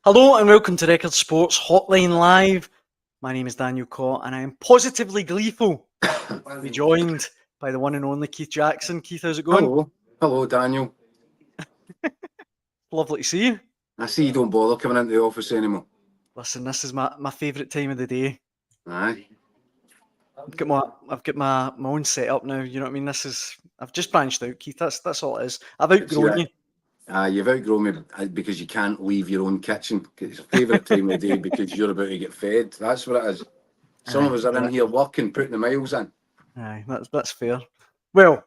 Hello and welcome to Record Sports Hotline Live. My name is Daniel Cott and I am positively gleeful to be joined by the one and only Keith Jackson. Keith, how's it going? Hello, Daniel. Lovely to see you. I see you don't bother coming into the office anymore. Listen, this is my favourite time of the day. Aye. I've got my own setup now. You know what I mean? I've just branched out, Keith. That's all it is. I've outgrown you. You've outgrown me because you can't leave your own kitchen. It's a favourite time of the day because you're about to get fed. That's what it is. Some of us are in here working, putting the miles in. Aye, that's fair. Well,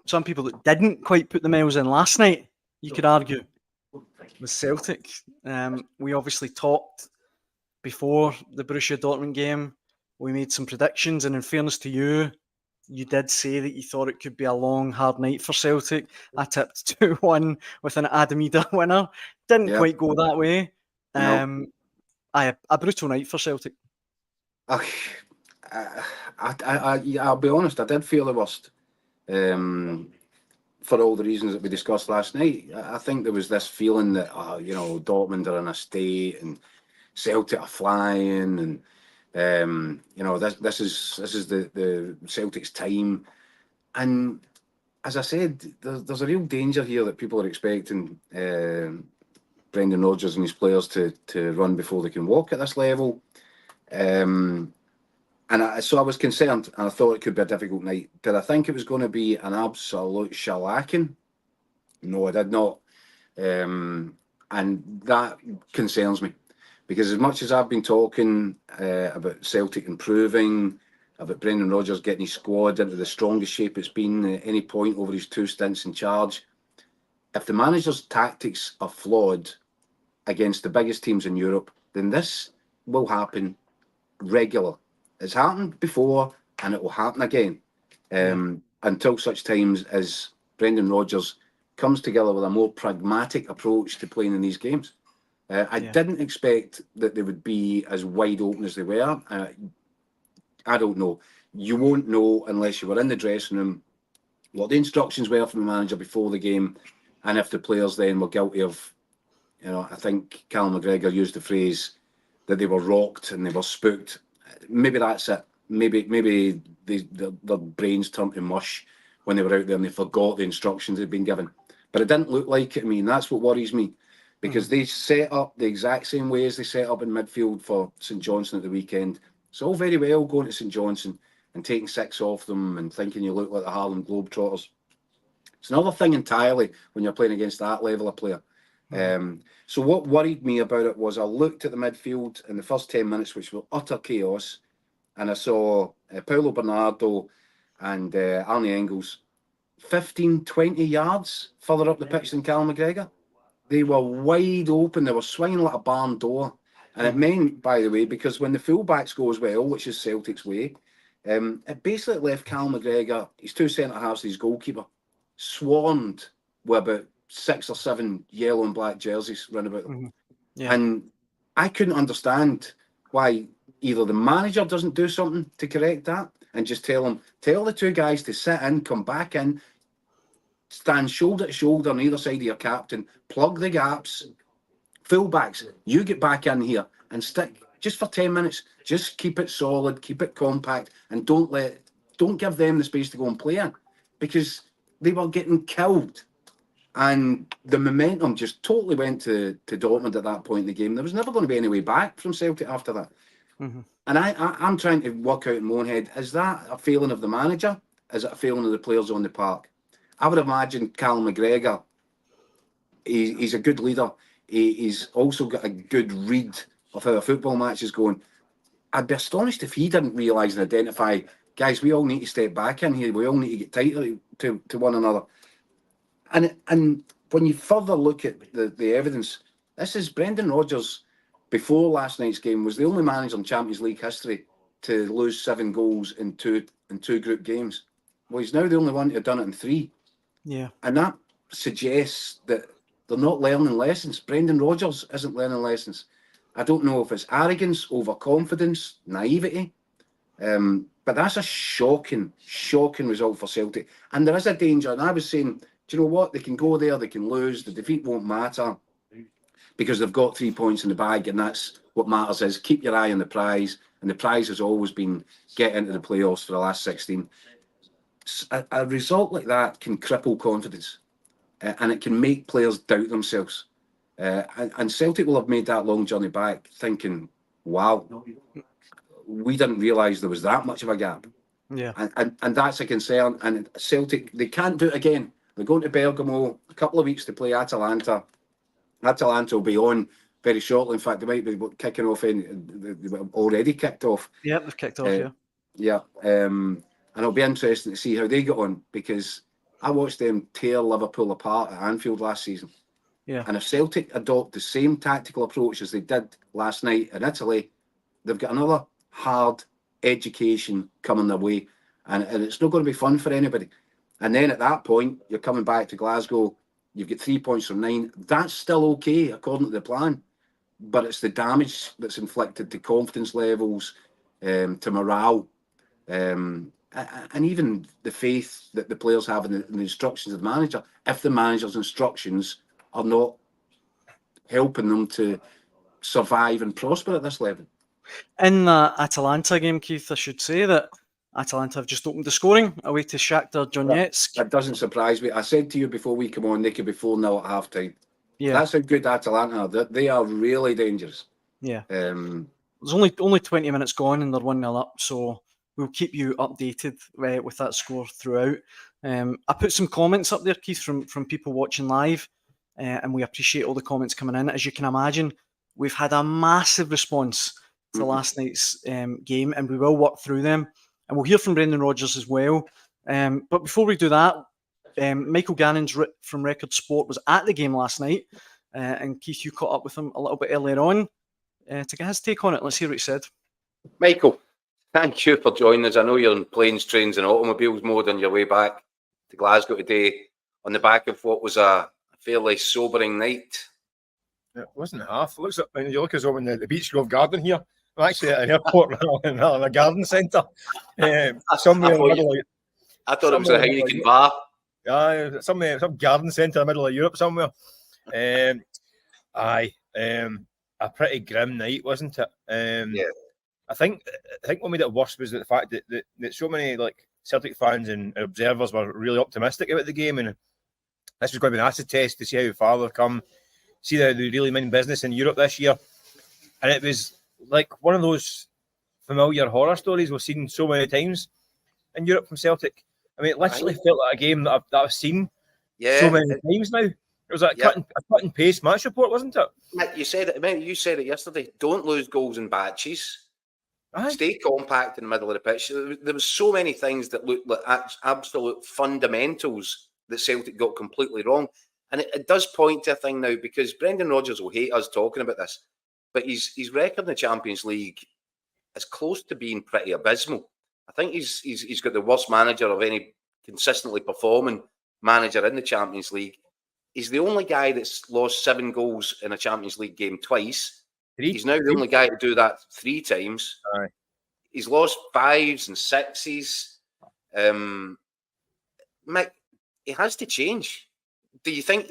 some people that didn't quite put the miles in last night, you could argue, was Celtic. We obviously talked before the Borussia Dortmund game. We made some predictions, and in fairness to you, you did say that you thought it could be a long, hard night for Celtic. I tipped 2-1 with an Adam Ida winner. Didn't quite go that way. No. A brutal night for Celtic. I'll be honest, I did feel the worst. For all the reasons that we discussed last night. I think there was this feeling that, Dortmund are in a state and Celtic are flying and this is the Celtic's time. And as I said, there's a real danger here that people are expecting Brendan Rodgers and his players to run before they can walk at this level. So I was concerned, and I thought it could be a difficult night. Did I think it was going to be an absolute shellacking? No, I did not. And that concerns me. Because as much as I've been talking about Celtic improving, about Brendan Rodgers getting his squad into the strongest shape it's been at any point over his 2 stints in charge, if the manager's tactics are flawed against the biggest teams in Europe, then this will happen regular. It's happened before and it will happen again until such times as Brendan Rodgers comes together with a more pragmatic approach to playing in these games. I didn't expect that they would be as wide open as they were. I don't know. You won't know unless you were in the dressing room what the instructions were from the manager before the game, and if the players then were guilty of, I think Callum McGregor used the phrase that they were rocked and they were spooked. Maybe that's it. Maybe their brains turned to mush when they were out there and they forgot the instructions they'd been given. But it didn't look like it to me, and that's what worries me. Because they set up the exact same way as they set up in midfield for St Johnstone at the weekend. It's all very well going to St Johnstone and taking 6 off them and thinking you look like the Harlem Globetrotters. It's another thing entirely when you're playing against that level of player. So what worried me about it was I looked at the midfield in the first 10 minutes, which were utter chaos, and I saw Paulo Bernardo and Arne Engels 15, 20 yards further up the pitch than Callum McGregor. They were wide open. They were swinging like a barn door. And it meant, by the way, because when the fullbacks go as well, which is Celtic's way, it basically left Callum McGregor, his 2 centre-halves, his goalkeeper, swarmed with about 6 or 7 yellow and black jerseys round about them. And I couldn't understand why either the manager doesn't do something to correct that and just tell the 2 guys to sit in, come back in, stand shoulder to shoulder on either side of your captain, plug the gaps. Fullbacks, you get back in here and stick just for 10 minutes. Just keep it solid, keep it compact, and don't give them the space to go and play in, because they were getting killed. And the momentum just totally went to Dortmund at that point in the game. There was never going to be any way back from Celtic after that. And I'm trying to work out in my own head, is that a failing of the manager? Is it a failing of the players on the park? I would imagine Callum McGregor, he's a good leader. He's also got a good read of how a football match is going. I'd be astonished if he didn't realise and identify, guys, we all need to step back in here. We all need to get tighter to one another. And when you further look at the evidence, this is Brendan Rodgers, before last night's game, was the only manager in Champions League history to lose 7 goals in two group games. Well, he's now the only one to have done it in 3. Yeah. And that suggests that they're not learning lessons. Brendan Rodgers isn't learning lessons. I don't know if it's arrogance, overconfidence, naivety, but that's a shocking result for Celtic. And there is a danger, and I was saying, do you know what? They can go there, they can lose, the defeat won't matter. because they've got 3 points in the bag, and that's what matters. Is keep your eye on the prize, and the prize has always been get into the playoffs for the last 16. A result like that can cripple confidence, and it can make players doubt themselves. And Celtic will have made that long journey back thinking, wow, we didn't realise there was that much of a gap. Yeah. And that's a concern. And Celtic, they can't do it again. They're going to Bergamo a couple of weeks to play Atalanta. Atalanta will be on very shortly. In fact, they might be kicking off they've already kicked off. Yeah, they've kicked off, Yeah. And it'll be interesting to see how they get on, because I watched them tear Liverpool apart at Anfield last season. Yeah. And if Celtic adopt the same tactical approach as they did last night in Italy, they've got another hard education coming their way. And it's not going to be fun for anybody. And then at that point, you're coming back to Glasgow, you've got 3 points from 9. That's still okay, according to the plan. But it's the damage that's inflicted to confidence levels, to morale, and even the faith that the players have in the instructions of the manager, if the manager's instructions are not helping them to survive and prosper at this level. In the Atalanta game, Keith, I should say that Atalanta have just opened the scoring away to Shakhtar Donetsk. That doesn't surprise me. I said to you before we come on, they could be 4-0 at half time. Yeah. That's how good Atalanta are. They are really dangerous. Yeah. There's only 20 minutes gone and they're 1-0 up, so we'll keep you updated with that score throughout. I put some comments up there, Keith, from people watching live, and we appreciate all the comments coming in. As you can imagine, we've had a massive response to last night's game, and we will work through them. And we'll hear from Brendan Rodgers as well. But before we do that, Michael Gannon's from Record Sport was at the game last night, and Keith, you caught up with him a little bit earlier on to get his take on it. Let's hear what he said. Michael, thank you for joining us. I know you're in planes, trains and automobiles mode on your way back to Glasgow today on the back of what was a fairly sobering night. It wasn't half. It looks like, when you look as though in the Beach Grove Garden here, I'm actually at an airport in a garden centre. Somewhere in the middle of, I thought it was a Heineken bar. Yeah, some garden centre in the middle of Europe somewhere. A pretty grim night, wasn't it? Yeah. I think what made it worse was the fact that so many Celtic fans and observers were really optimistic about the game, and this was going to be an acid test to see how far they've come, see that they really mean business in Europe this year. And it was like one of those familiar horror stories we've seen so many times in Europe from Celtic. I mean, it literally felt like a game that I've seen so many times now. It was like a cut and paste match report, wasn't it? Mate, you said it yesterday. Don't lose goals in batches. Stay compact in the middle of the pitch. There was so many things that looked like absolute fundamentals that Celtic got completely wrong. And it does point to a thing now, because Brendan Rodgers will hate us talking about this, but his record in the Champions League is close to being pretty abysmal. I think he's got the worst manager of any consistently performing manager in the Champions League. He's the only guy that's lost 7 goals in a Champions League game twice. He's now the only guy to do that 3 times. Aye. He's lost 5s and 6s. Mick, he has to change. Did you think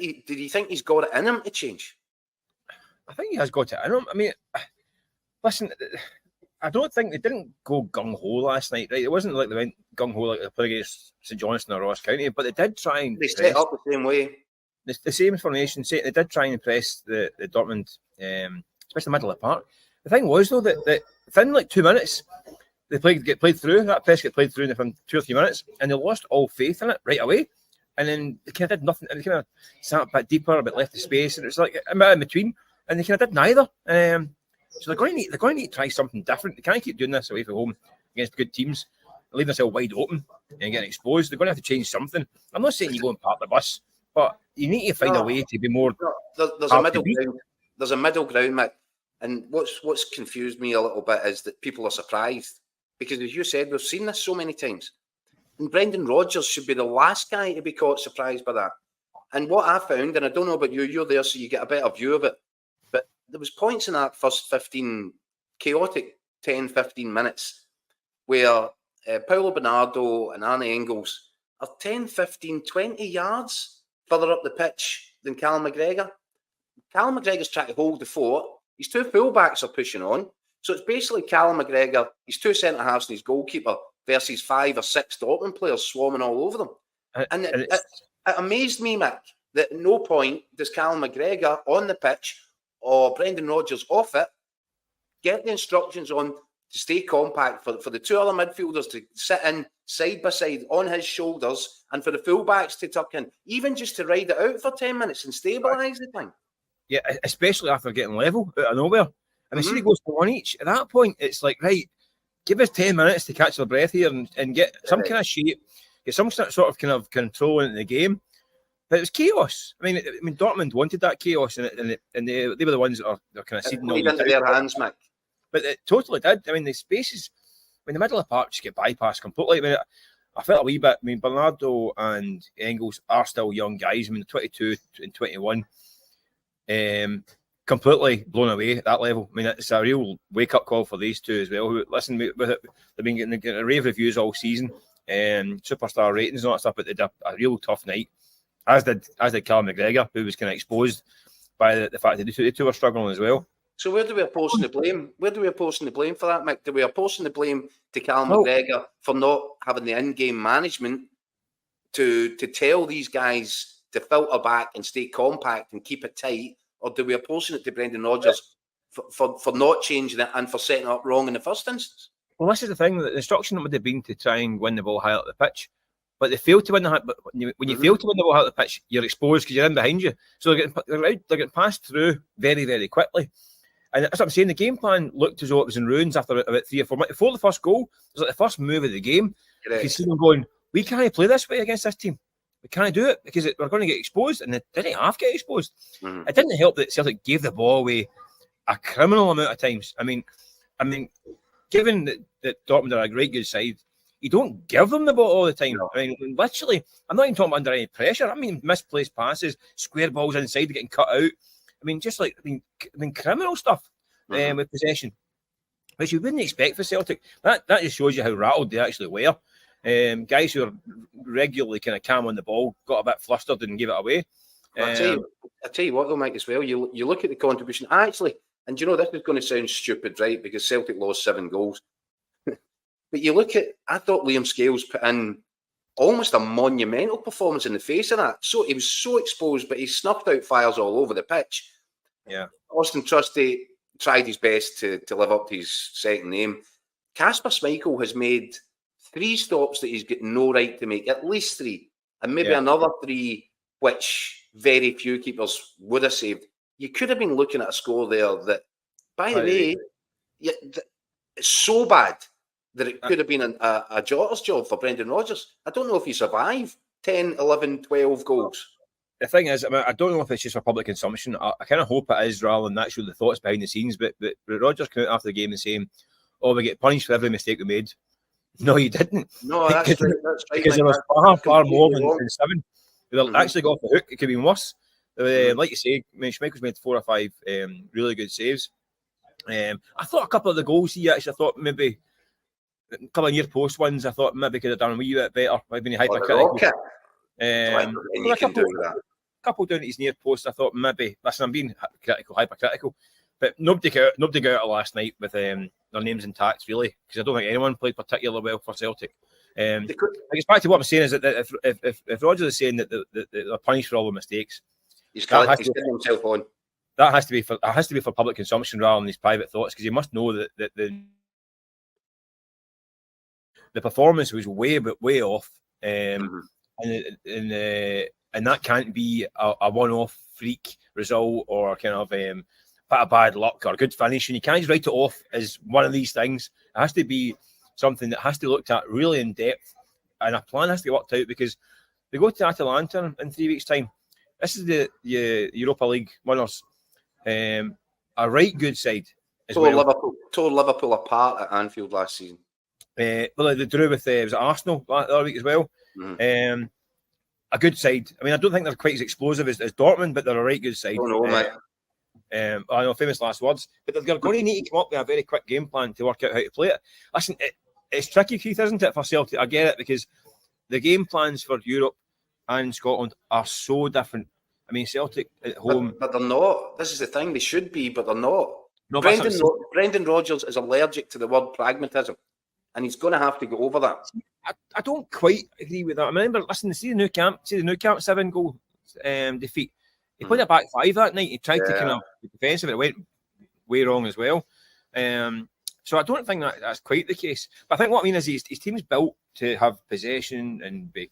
he's got it in him to change? I think he has got it in him. I mean, listen, I don't think they didn't go gung-ho last night, right? It wasn't like they went gung-ho like they played against St Johnstone or Ross County, but they did try and... They set up the same way. The same formation, they did try and impress the Dortmund, especially the middle of the park. The thing was, though, that within like 2 minutes, they get played through. That press get played through within 2 or 3 minutes, and they lost all faith in it right away. And then they kind of did nothing. They kind of sat a bit deeper, a bit left of space, and it was like a bit in between. And they kind of did neither. So they're going to need to try something different. They can't keep doing this away from home against good teams, leaving themselves wide open and getting exposed. They're going to have to change something. I'm not saying you go and park the bus, but you need to find a way to be more. There's a middle ground. There's a middle ground, Mick. And what's confused me a little bit is that people are surprised, because, as you said, we've seen this so many times. And Brendan Rodgers should be the last guy to be caught surprised by that. And what I found, and I don't know about you, you're there so you get a better view of it, but there was points in that first chaotic 10, 15 minutes where Paulo Bernardo and Arne Engels are 10, 15, 20 yards further up the pitch than Callum McGregor. Callum McGregor's trying to hold the fort. His two fullbacks are pushing on. So it's basically Callum McGregor, his two centre-halves and his goalkeeper versus 5 or 6 Dortmund players swarming all over them. And it amazed me, Mick, that at no point does Callum McGregor on the pitch or Brendan Rodgers off it get the instructions on to stay compact for the two other midfielders to sit in side by side on his shoulders and for the fullbacks to tuck in, even just to ride it out for 10 minutes and stabilise the thing. Yeah, especially after getting level out of nowhere. I mean, see, it goes to one each. At that point, it's like, right, give us 10 minutes to catch our breath here and get some kind of shape, get some sort of kind of control into the game. But it was chaos. I mean, Dortmund wanted that chaos, and they were the ones that are kind of seeding all into their hands, Mick. But it totally did. I mean, the spaces, in the middle of the park just get bypassed completely. I mean, I felt a wee bit. I mean, Bernardo and Engels are still young guys. I mean, 22 and 21. Completely blown away at that level. I mean, it's a real wake-up call for these two as well. Listen, they've been getting rave reviews all season, superstar ratings and all that stuff, but they did a real tough night, as did Callum McGregor, who was kind of exposed by the fact that the two were struggling as well. So where do we apportion the blame? Where do we apportion the blame for that, Mick? Do we apportion the blame to Callum McGregor for not having the in-game management to tell these guys to filter back and stay compact and keep it tight? Or do we apportion it to Brendan Rodgers for not changing it and for setting it up wrong in the first instance? Well, this is the thing. The instruction would have been to try and win the ball high up the pitch. But they failed to win the But when you fail to win the ball high up the pitch, you're exposed because you're in behind you. So they're getting passed through very, very quickly. And that's what I'm saying. The game plan looked as though it was in ruins after about 3 or 4 minutes. Before the first goal, it was like the first move of the game. Correct. You see them going, we can't play this way against this team. We can't do it because we're going to get exposed, and they didn't half get exposed. It didn't help that Celtic gave the ball away a criminal amount of times. I mean, given that Dortmund are a great good side, you don't give them the ball all the time. No. I mean, literally, I'm not even talking about under any pressure. I mean, misplaced passes, square balls inside, getting cut out. I mean, just like criminal stuff with possession, which you wouldn't expect for Celtic. That just shows you how rattled they actually were. Guys who are regularly kind of calm on the ball got a bit flustered and gave it away. I tell you what, though, Mike, as well. You look at the contribution actually, and you know this is going to sound stupid, right? Because Celtic lost 7 goals, but you look at. I thought Liam Scales put in almost a monumental performance in the face of that. So he was so exposed, but he snuffed out fires all over the pitch. Yeah, Austin Trusty tried his best to live up to his second name. Kasper Schmeichel has made 3 stops that he's got no right to make, at least 3, and maybe another 3, which very few keepers would have saved. You could have been looking at a score there that, by the way, it's so bad that it could have been a jotter's job for Brendan Rodgers. I don't know if he survived 10, 11, 12 goals. The thing is, I don't know if it's just for public consumption. I kind of hope it is rather than actually the thoughts behind the scenes. But Rodgers came out after the game and saying, "Oh, we get punished for every mistake we made." No, you didn't. No, that's right. Because there was far more than 7. They actually got off the hook. It could have been worse. Like you say, I mean, Schmeichel's made 4 or 5 really good saves. I thought a couple of the goals he actually thought maybe a couple of near post ones. I thought maybe could have done a wee bit better. Might have been hypercritical. A couple down at his near post. I thought maybe. Listen, I'm being hypercritical. But nobody got out of last night with their names intact, really, because I don't think anyone played particularly well for Celtic. I guess back to what I'm saying is that if Rodgers is saying that they're punished for all the mistakes, he's getting himself on. That has to be for public consumption rather than his private thoughts, because you must know that the performance was way off, and that can't be a one-off freak result or kind of bit of bad luck or good finish, and you can't just write it off as one of these things. It has to be something that has to be looked at really in depth, and a plan has to be worked out, because they go to Atalanta in 3 weeks' time. This is the Europa League winners, a right good side. Tore Liverpool apart at Anfield last season. Well, they drew with was it Arsenal the other week as well. A good side. I mean, I don't think they're quite as explosive as Dortmund, but they're a right good side. Oh no, mate. I know, famous last words, but they're going to need to come up with a very quick game plan to work out how to play it. Listen, it's tricky, Keith, isn't it, for Celtic? I get it, because the game plans for Europe and Scotland are so different. I mean, Celtic at home. But they're not. This is the thing. They should be, but they're not. No, Brendan Rodgers is allergic to the word pragmatism, and he's going to have to get over that. I don't quite agree with that. I remember, listen, see the Nou Camp 7-goal defeat. He played a back five that night. He tried to kind of be defensive, and it went way wrong as well. So I don't think that's quite the case. But I think what I mean is his team's built to have possession and be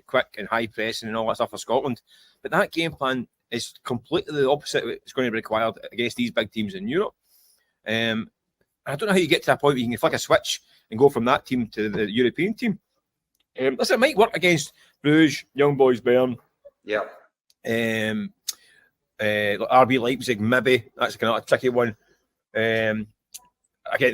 quick and high pressing and all that stuff for Scotland. But that game plan is completely the opposite of what's going to be required against these big teams in Europe. I don't know how you get to that point where you can flick a switch and go from that team to the European team. Listen, it might work against Bruges, Young Boys Bern. Yeah. RB Leipzig, maybe. That's kind of a tricky one. Again,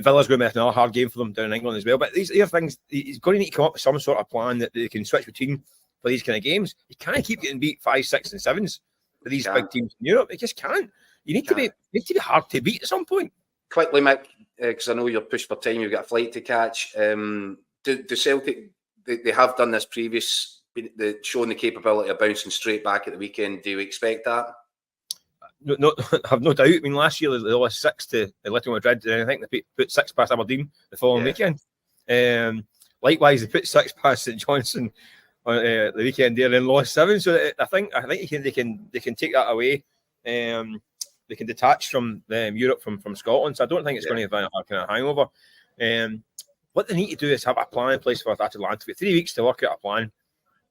Villa's going to be another hard game for them down in England as well. But these are things, he's going to need to come up with some sort of plan that they can switch between for these kind of games. You can't keep getting beat 5, 6, and 7s for these big teams in Europe. It just can't. You need to be hard to beat at some point. Quickly, Mick, because I know you're pushed for time, you've got a flight to catch. Do Celtic, they have done this previous, showing the capability of bouncing straight back at the weekend. Do you expect that? No, I have no doubt. I mean, last year they lost 6 to Atletico Madrid, and I think they put 6 past Aberdeen the following weekend. Likewise, they put 6 past St Johnstone on the weekend there, and then lost 7. So I think they can take that away. They can detach from Europe from Scotland. So I don't think it's going to be a kind of hangover. What they need to do is have a plan in place for that Atlanta. 3 weeks to work out a plan,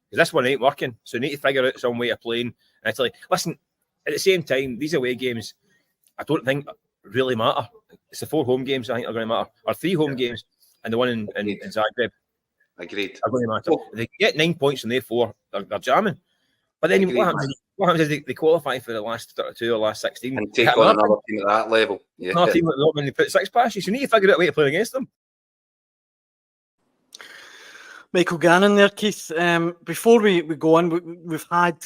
because this one ain't working. So they need to figure out some way of playing in Italy. Listen, at the same time, these away games, I don't think really matter. It's the 4 home games I think are going to matter, or 3 home games, and the one in Zagreb. Agreed. Are going to matter. If they get 9 points from their 4, they're jamming. But then what happens is they qualify for the last 32 or last 16 and take on another team at that level. Yeah. Another team when they put 6 past you, so you need to figure out a way to play against them. Michael Gannon there, Keith. Before we go on, we've had,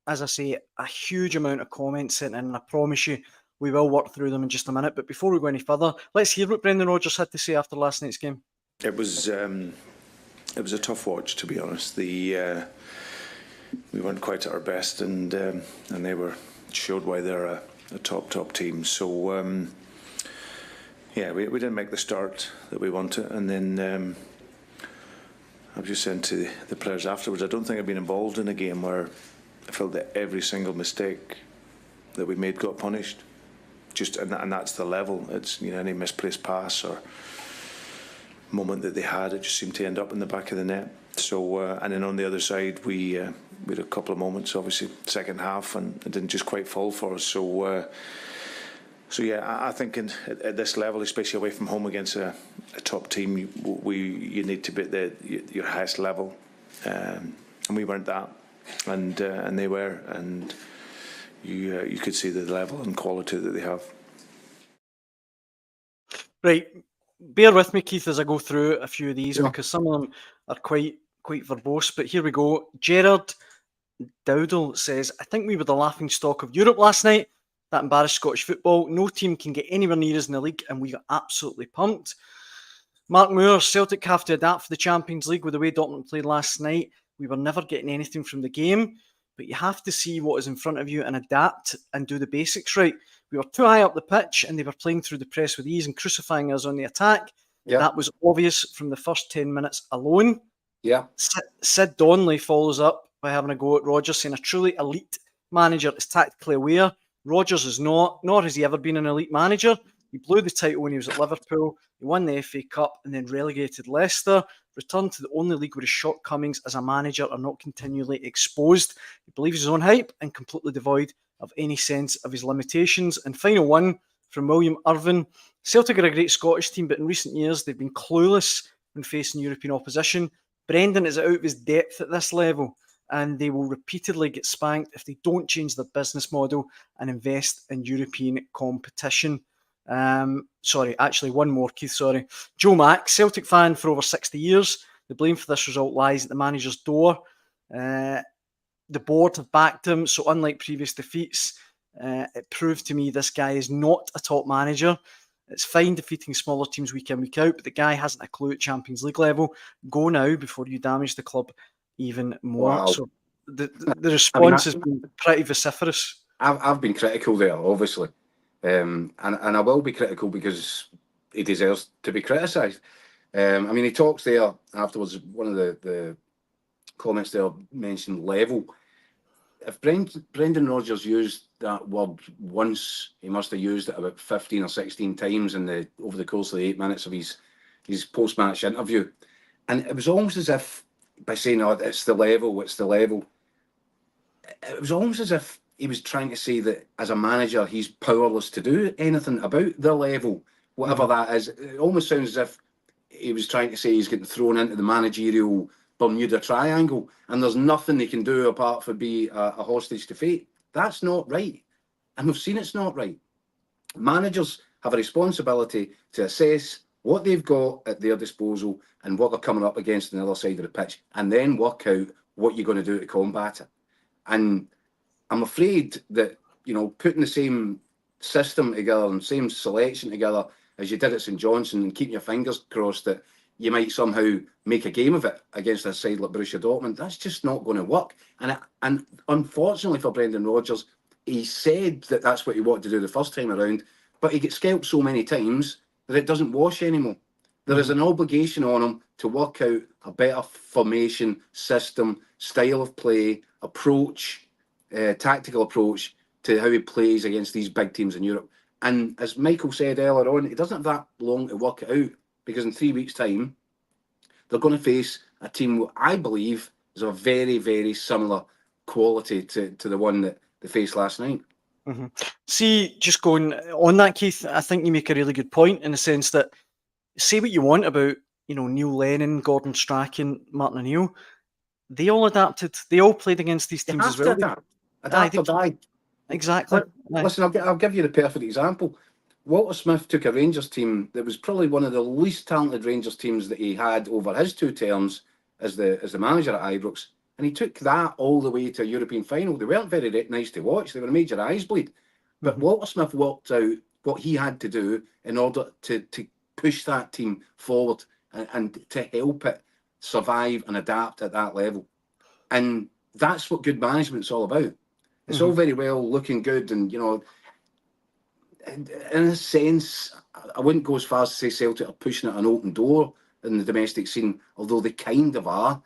as I say, a huge amount of comments sent in, and I promise you we will work through them in just a minute. But before we go any further, let's hear what Brendan Rodgers had to say after last night's game. It was a tough watch, to be honest. We weren't quite at our best, and they showed why they're a top team. So we didn't make the start that we wanted, and then I was just saying to the players afterwards, I don't think I've been involved in a game where I felt that every single mistake that we made got punished. And that's the level. It's any misplaced pass or moment that they had, it just seemed to end up in the back of the net. So and then on the other side, we had a couple of moments, obviously second half, and it didn't just quite fall for us. So I think at this level, especially away from home against a top team, you need to be at your highest level, and we weren't that, and they were, and you could see the level and quality that they have. Right, bear with me, Keith, as I go through a few of these because some of them are quite verbose. But here we go. Gerard Dowdle says, "I think we were the laughing stock of Europe last night. That embarrassed Scottish football. No team can get anywhere near us in the league, and we got absolutely pumped." Mark Moore, Celtic have to adapt for the Champions League with the way Dortmund played last night. We were never getting anything from the game, but you have to see what is in front of you and adapt and do the basics right. We were too high up the pitch, and they were playing through the press with ease and crucifying us on the attack. Yeah. That was obvious from the first 10 minutes alone. Yeah. Sid Donnelly follows up by having a go at Rodgers, saying a truly elite manager is tactically aware. Rodgers is not, nor has he ever been an elite manager. He blew the title when he was at Liverpool. He won the FA Cup and then relegated Leicester. Returned to the only league where his shortcomings as a manager are not continually exposed. He believes his own hype and completely devoid of any sense of his limitations. And final one from William Irvin. Celtic are a great Scottish team, but in recent years they've been clueless when facing European opposition. Brendan is out of his depth at this level, and they will repeatedly get spanked if they don't change their business model and invest in European competition. Actually, one more, Keith, sorry. Joe Mack, Celtic fan for over 60 years. The blame for this result lies at the manager's door. The board have backed him, so unlike previous defeats, it proved to me this guy is not a top manager. It's fine defeating smaller teams week in, week out, but the guy hasn't a clue at Champions League level. Go now before you damage the club even more. Wow. So the response has been pretty vociferous. I've been critical there, obviously, and I will be critical because he deserves to be criticised. I mean, he talks there afterwards. One of the comments there mentioned level. If Brendan Rodgers used that word once, he must have used it about 15 or 16 times over the course of the 8 minutes of his post-match interview. And it was almost as if, by saying, "Oh, it's the level," it was almost as if he was trying to say that as a manager, he's powerless to do anything about the level, whatever that is. It almost sounds as if he was trying to say he's getting thrown into the managerial Bermuda Triangle, and there's nothing they can do apart from be a hostage to fate. That's not right. And we've seen it's not right. Managers have a responsibility to assess what they've got at their disposal and what they're coming up against on the other side of the pitch, and then work out what you're going to do to combat it. And I'm afraid that, putting the same system together and same selection together as you did at St Johnstone and keeping your fingers crossed that you might somehow make a game of it against a side like Borussia Dortmund, that's just not going to work. And unfortunately for Brendan Rodgers, he said that that's what he wanted to do the first time around, but he gets scalped so many times that it doesn't wash anymore. There is an obligation on him to work out a better formation, system, style of play, approach, tactical approach to how he plays against these big teams in Europe. And as Michael said earlier on, he doesn't have that long to work it out, because in 3 weeks' time, they're going to face a team who I believe is of a very, very similar quality to the one that they faced last night. Mm-hmm. See, just going on that, Keith, I think you make a really good point in the sense that, say what you want about, Neil Lennon, Gordon Strachan, Martin O'Neill, they all adapted. They all played against these teams as well. Adapt or die. Exactly. Listen, I'll give you the perfect example. Walter Smith took a Rangers team that was probably one of the least talented Rangers teams that he had over his 2 terms as the manager at Ibrox, and he took that all the way to a European final. They weren't very nice to watch. They were a major eyes bleed. But Walter Smith worked out what he had to do in order to push that team forward and to help it survive and adapt at that level. And that's what good management's all about. It's all very well looking good, and in a sense, I wouldn't go as far as to say Celtic are pushing at an open door in the domestic scene, although they kind of are.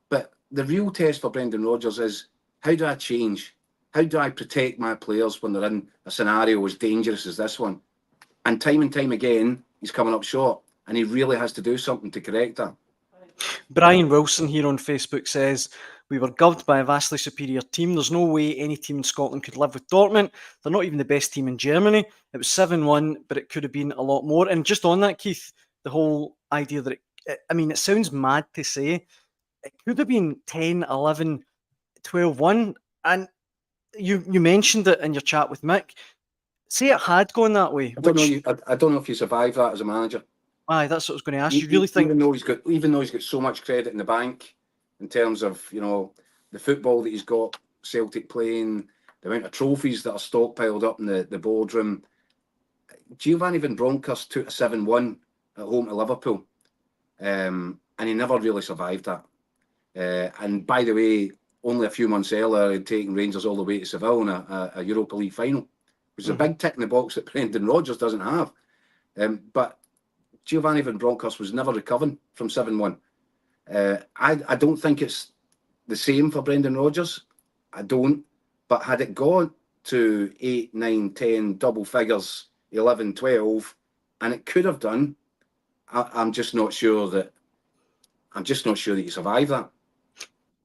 But the real test for Brendan Rodgers is, how do I change? How do I protect my players when they're in a scenario as dangerous as this one? And time again, he's coming up short, and he really has to do something to correct that. Brian Wilson here on Facebook says, "We were gubbed by a vastly superior team. There's no way any team in Scotland could live with Dortmund. They're not even the best team in Germany. It was 7-1, but it could have been a lot more." And just on that, Keith, the whole idea that it sounds mad to say, it could have been 10, 11, 12-1. And you mentioned it in your chat with Mick. Say it had gone that way. I don't know if you survive that as a manager. Aye, that's what I was going to ask. You really think, even though he's got so much credit in the bank in terms of the football that he's got, Celtic playing, the amount of trophies that are stockpiled up in the boardroom, Giovanni Van Bronckhorst took a 7-1 at home to Liverpool, and he never really survived that. And by the way, only a few months earlier, he'd taken Rangers all the way to Seville in a Europa League final, which is a big tick in the box that Brendan Rodgers doesn't have. But Giovanni Van Bronckhorst was never recovering from 7-1. I don't think it's the same for Brendan Rodgers. I don't. But had it gone to 8, 9, 10, double figures, 11, 12, and it could have done, I'm just not sure that you survive that.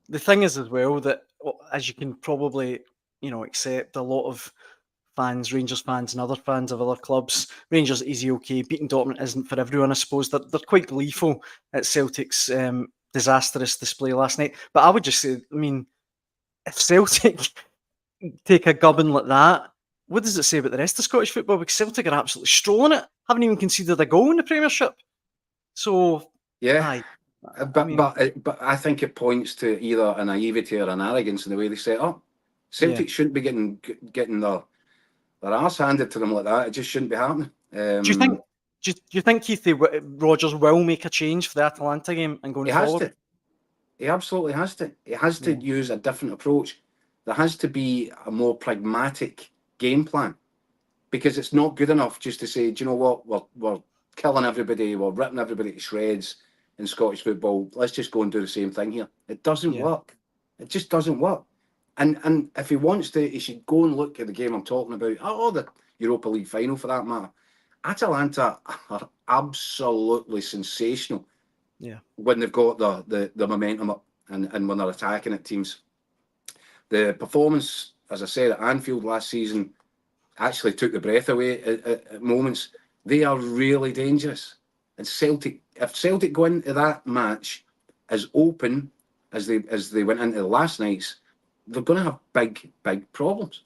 the thing is as well that, as you can probably, accept, a lot of fans, Rangers fans and other fans of other clubs, Rangers easy okay, beating Dortmund isn't for everyone, I suppose. They're quite gleeful at Celtic's disastrous display last night. But I would just say, if Celtic take a gubbin like that, what does it say about the rest of Scottish football? Because Celtic are absolutely strolling it, haven't even conceded a goal in the Premiership. So, yeah. But I think it points to either a naivety or an arrogance in the way they set up. Celtic shouldn't be getting their arse handed to them like that. It just shouldn't be happening. Do you think Keith Rodgers will make a change for the Atalanta game and going forward? He absolutely has to. He has to use a different approach. There has to be a more pragmatic game plan, because it's not good enough just to say, do you know what, we're killing everybody, we're ripping everybody to shreds in Scottish football. Let's just go and do the same thing here. It doesn't work. It just doesn't work. And if he wants to, he should go and look at the game I'm talking about, or the Europa League final for that matter. Atalanta are absolutely sensational. Yeah. When they've got the momentum up and when they're attacking at teams. The performance, as I said, at Anfield last season actually took the breath away at moments. They are really dangerous. And Celtic, if Celtic go into that match as open as they went into the last night's, they're going to have big problems.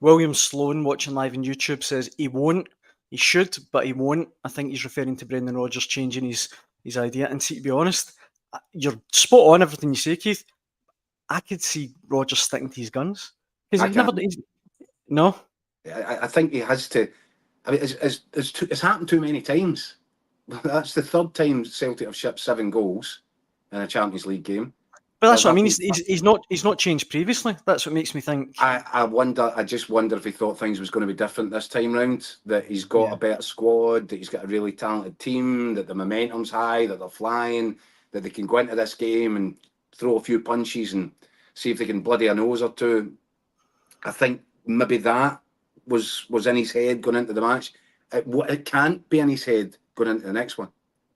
William Sloan, watching live on YouTube, says he won't. He should, but he won't. I think he's referring to Brendan Rodgers changing his idea. And see, to be honest, you're spot on everything you say, Keith. I could see Rodgers sticking to his guns. Because no. I think he has to. I mean, it's happened too many times. That's the third time Celtic have shipped 7 goals in a Champions League game. But that's what I mean. He's not changed previously. That's what makes me think. I just wonder if he thought things was going to be different this time round. That he's got a better squad. That he's got a really talented team. That the momentum's high. That they're flying. That they can go into this game and throw a few punches and see if they can bloody a nose or two. I think maybe that was in his head going into the match. It can't be in his head going into the next one.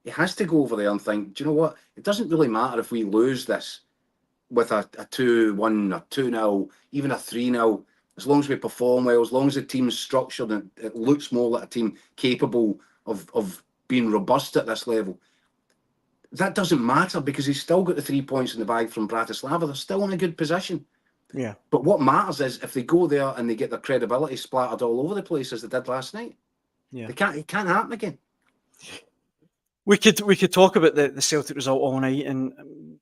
He has to go over there and think, do you know what? It doesn't really matter if we lose this with a 2-1 or 2-0, even a 3-0, as long as we perform well, as long as the team's structured and it looks more like a team capable of being robust at this level. That doesn't matter because he's still got the 3 points in the bag from Bratislava. They're still in a good position. Yeah. But what matters is if they go there and they get their credibility splattered all over the place as they did last night. Yeah. It can't happen again. We could talk about the Celtic result all night, and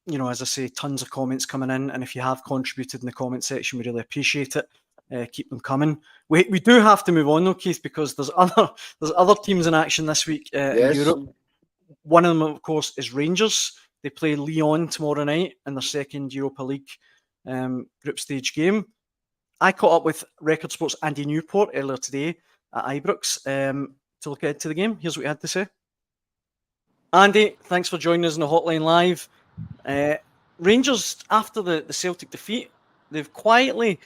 as I say, tons of comments coming in. And if you have contributed in the comment section, we really appreciate it. Keep them coming. We do have to move on though, Keith, because there's other teams in action this week in Europe. One of them, of course, is Rangers. They play Lyon tomorrow night in their second Europa League group stage game. I caught up with Record Sports' Andy Newport earlier today at Ibrox to look ahead to the game. Here's what he had to say. Andy, thanks for joining us on the Hotline Live. Rangers, after the Celtic defeat, they've quietly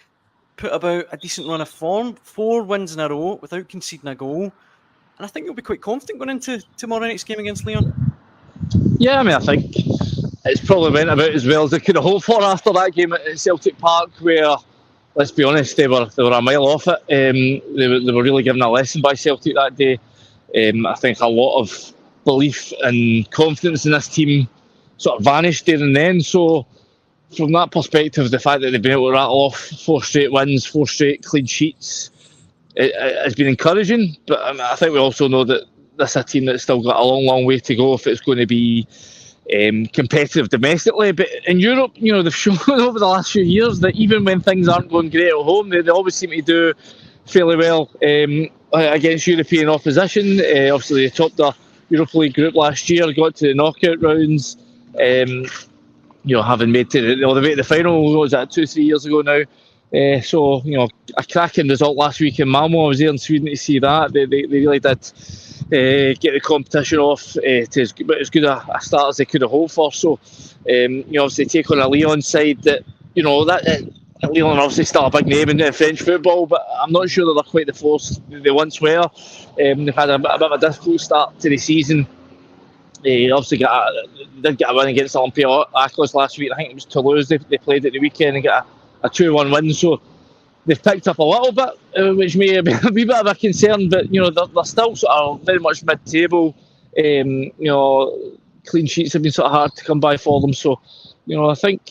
put about a decent run of form, 4 wins in a row without conceding a goal. And I think you'll be quite confident going into tomorrow night's game against Lyon. Yeah, I mean, I think it's probably went about as well as they could have hoped for after that game at Celtic Park, where, let's be honest, they were a mile off it. They were really given a lesson by Celtic that day. I think a lot of belief and confidence in this team sort of vanished there and then. So from that perspective, the fact that they've been able to rattle off 4 straight wins, 4 straight clean sheets, it has been encouraging. But I think we also know that this is a team that's still got a long way to go if it's going to be competitive domestically. But in Europe, they've shown over the last few years that even when things aren't going great at home, they always seem to do fairly well against European opposition. Obviously, they topped the Europa League group last year, got to the knockout rounds, having made to the final, what was that, 2-3 years ago now. So, a cracking result last week in Malmo. I was there in Sweden to see that. They really did get the competition off to as good a start as they could have hoped for. So, obviously take on a Lyon side that, Lyon obviously still a big name in French football, but I'm not sure that they're quite the force they once were. They've had a bit of a difficult start to the season. They obviously did get a win against Olympiacos last week. I think it was Toulouse they played at the weekend and got a 2-1 win. So they've picked up a little bit, which may be a wee bit of a concern, but they're still sort of very much mid-table. Clean sheets have been sort of hard to come by for them. So I think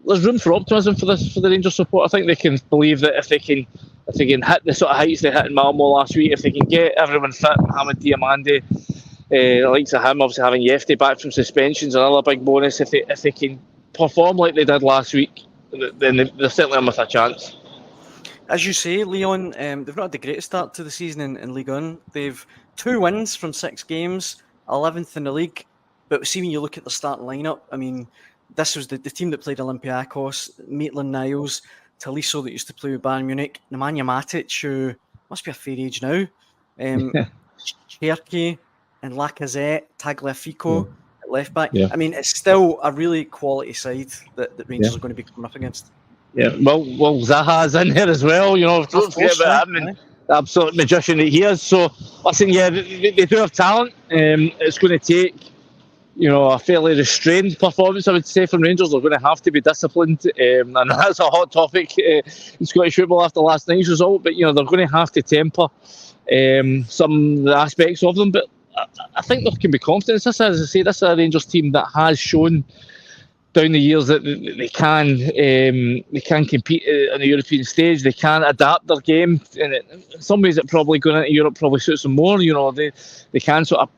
there's room for optimism for the Rangers support. I think they can believe that if they can hit the sort of heights they hit in Malmo last week, if they can get everyone fit, Hamid Diamande, the likes of him, obviously having Yefty back from suspensions, another big bonus. If they can perform like they did last week, then they're certainly in with a chance. As you say, Lyon, they've not had the greatest start to the season in Ligue 1. They've 2 wins from 6 games, 11th in the league. But see, when you look at the starting lineup, I mean, this was the team that played Olympiacos, Maitland-Niles, Tolisso that used to play with Bayern Munich, Nemanja Matic, who must be a fair age now, Cherki and Lacazette, Tagliafico at left back. Yeah. I mean, it's still a really quality side that Rangers are going to be coming up against. Yeah, well, Zaha's in here as well. Don't forget about him and the absolute magician that he is. So, listen, they do have talent. It's going to take, a fairly restrained performance, I would say, from Rangers. They're going to have to be disciplined, and that's a hot topic in Scottish football after last night's result. But they're going to have to temper some of the aspects of them. But I think there can be confidence. This is a Rangers team that has shown down the years that they can compete on the European stage. They can adapt their game, and in some ways, it probably going into Europe probably suits them more. They can sort of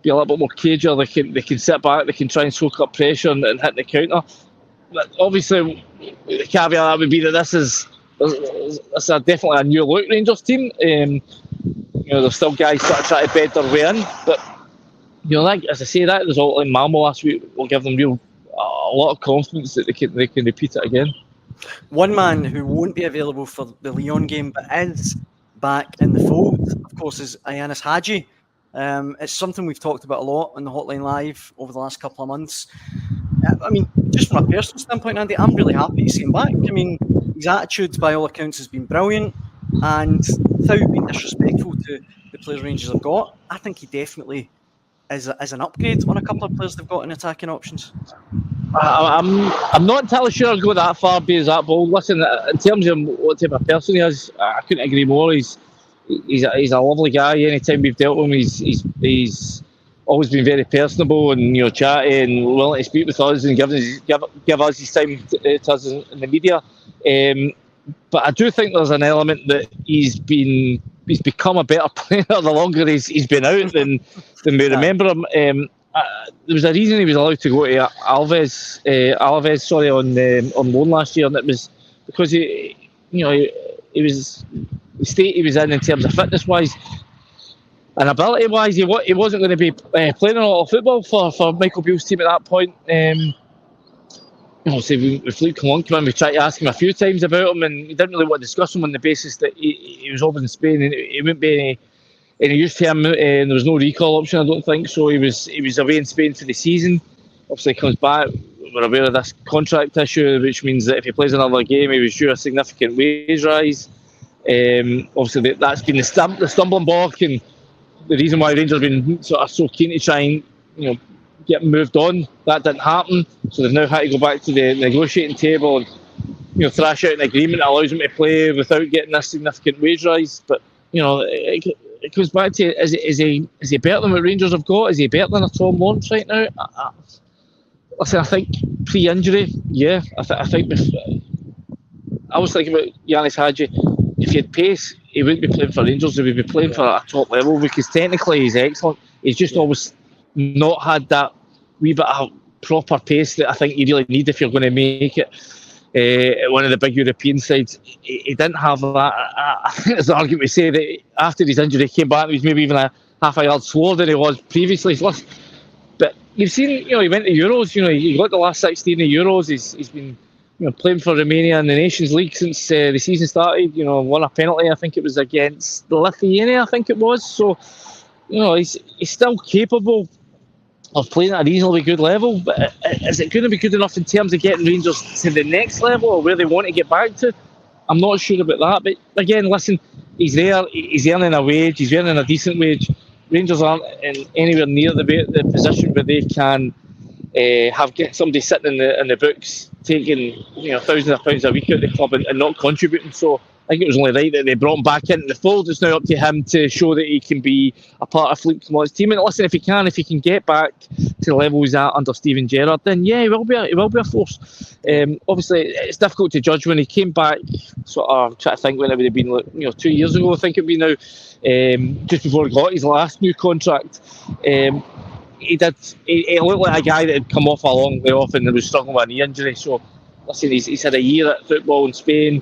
be a little bit more cagier. They can sit back. They can try and soak up pressure and hit the counter. But obviously, the caveat that would be that this is definitely a new look Rangers team. There's still guys trying to bed their way in, but as I say, that result in Malmo last week will give them a lot of confidence that they can repeat it again. One man who won't be available for the Lyon game but is back in the fold, of course, is Ianis Hagi. It's something we've talked about a lot on the Hotline Live over the last couple of months. I mean, just from a personal standpoint, Andy, I'm really happy to see him back. I mean, his attitude, by all accounts, has been brilliant, and without being disrespectful to the players Rangers have got, I think he definitely is an upgrade on a couple of players they've got in attacking options. I'm not entirely sure I'd go that far, be as that bold. Listen, in terms of what type of person he is, I couldn't agree more. He's a lovely guy. Anytime we've dealt with him, he's always been very personable and chatty and willing to speak with us and give us his time to us in the media. But I do think there's an element that he's become a better player the longer he's been out than we remember him. There was a reason he was allowed to go to Alaves on loan last year, and it was because he was the state he was in terms of fitness wise and ability wise. He wasn't going to be playing a lot of football for Michael Beale's team at that point. If Luke came in, we tried to ask him a few times about him, and he didn't really want to discuss him on the basis that he was over in Spain and he wouldn't be any use to him, and there was no recall option, I don't think. So he was away in Spain for the season. Obviously, he comes back. We're aware of this contract issue, which means that if he plays another game, he was due a significant wage rise. Obviously, that's been the stumbling block, and the reason why Rangers have been sort of so keen to try and get moved on. That didn't happen, so they've now had to go back to the negotiating table and thrash out an agreement that allows him to play without getting a significant wage rise. But it goes back to is he better than what Rangers have got? Is he better than a Tom Lawrence right now? Listen, I think pre-injury, yeah. I think I was thinking about Ianis Hagi. If he had pace, he wouldn't be playing for Rangers. He would be playing for a top level, because technically he's excellent. He's just always not had that wee bit of proper pace that I think you really need if you're going to make it one of the big European sides. He didn't have that. I think there's an argument to say that after his injury, he came back and he was maybe even a half a yard slower than he was previously. But you've seen, he went to Euros. He got the last 16 of Euros. He's been playing for Romania in the Nations League since the season started. Won a penalty. I think it was against Lithuania. I think it was. So he's still capable of playing at a reasonably good level, but is it going to be good enough in terms of getting Rangers to the next level or where they want to get back to? I'm not sure about that. But again, listen, he's there, he's earning a wage, he's earning a decent wage. Rangers aren't anywhere near the position where they can get somebody sitting in the books taking thousands of pounds a week out of the club and not contributing. So I think it was only right that they brought him back into the fold. It's now up to him to show that he can be a part of Philippe Clement's team. And listen, if he can get back to the level he's at under Steven Gerrard, then yeah, he will be a force. Obviously, it's difficult to judge when he came back. Sort of try to think when it would have been, 2 years ago. I think it would be now, just before he got his last new contract. He looked like a guy that had come off a long way off and was struggling with a knee injury. So listen, he's had a year at football in Spain.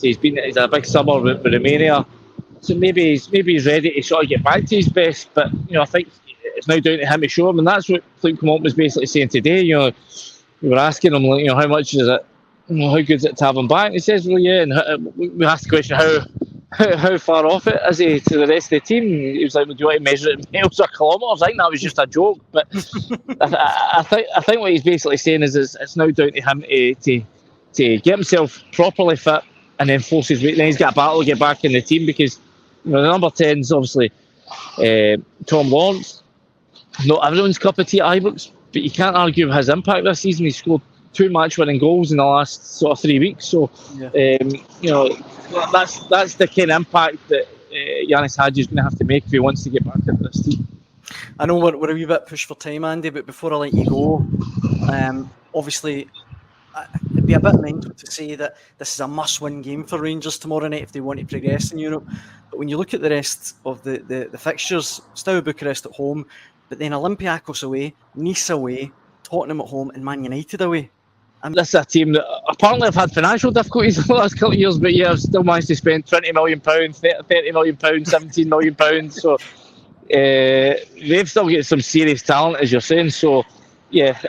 He's a big summer with Romania, so maybe he's ready to sort of get back to his best. But I think it's now down to him to show him, and that's what Clint Comont was basically saying today. We were asking him, how much is it, how good is it to have him back? And he says, well, yeah, and we asked the question, how far off it is he to the rest of the team? He was like, well, do you want to measure it in miles or kilometres? I think that was just a joke, but I think what he's basically saying is it's now down to him to get himself properly fit and then force his weight. Then he's got a battle to get back in the team, because the number 10's obviously Tom Lawrence. Not everyone's cup of tea at Ibrox, but you can't argue with his impact this season. He scored 2 match-winning goals in the last sort of 3 weeks. So, that's the kind of impact that Yanis Hadji is going to have to make if he wants to get back into this team. I know we're a wee bit pushed for time, Andy, but before I let you go, obviously, it'd be a bit mental to say that this is a must-win game for Rangers tomorrow night if they want to progress in Europe. But when you look at the rest of the fixtures, Steaua Bucharest at home, but then Olympiacos away, Nice away, Tottenham at home, and Man United away. This is a team that apparently have had financial difficulties in the last couple of years, but yeah, have still managed to spend £20 million, £30 million, £17 million. So they've still got some serious talent, as you're saying. So yeah,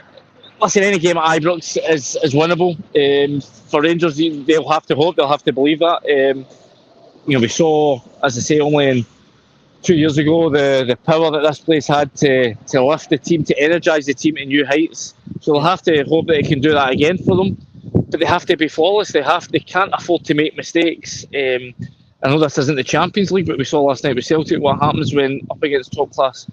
listen, any game at Ibrox is winnable. For Rangers, they'll have to hope, they'll have to believe that. We saw, as I say, only in 2 years ago, the power that this place had to lift the team, to energise the team to new heights. So they'll have to hope that it can do that again for them. But they have to be flawless. They can't afford to make mistakes. I know this isn't the Champions League, but we saw last night with Celtic what happens when up against top class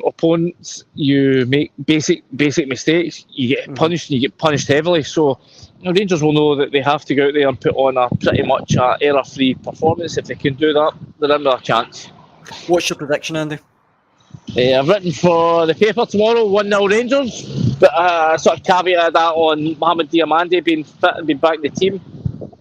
opponents, you make basic mistakes, you get punished, and you get punished heavily. So Rangers will know that they have to go out there and put on a pretty much error-free performance. If they can do that, they're in with a chance. What's your prediction, Andy? I've written for the paper tomorrow, 1-0 Rangers, but I sort of caveated that on Mohamed Diamande being fit and being back in the team.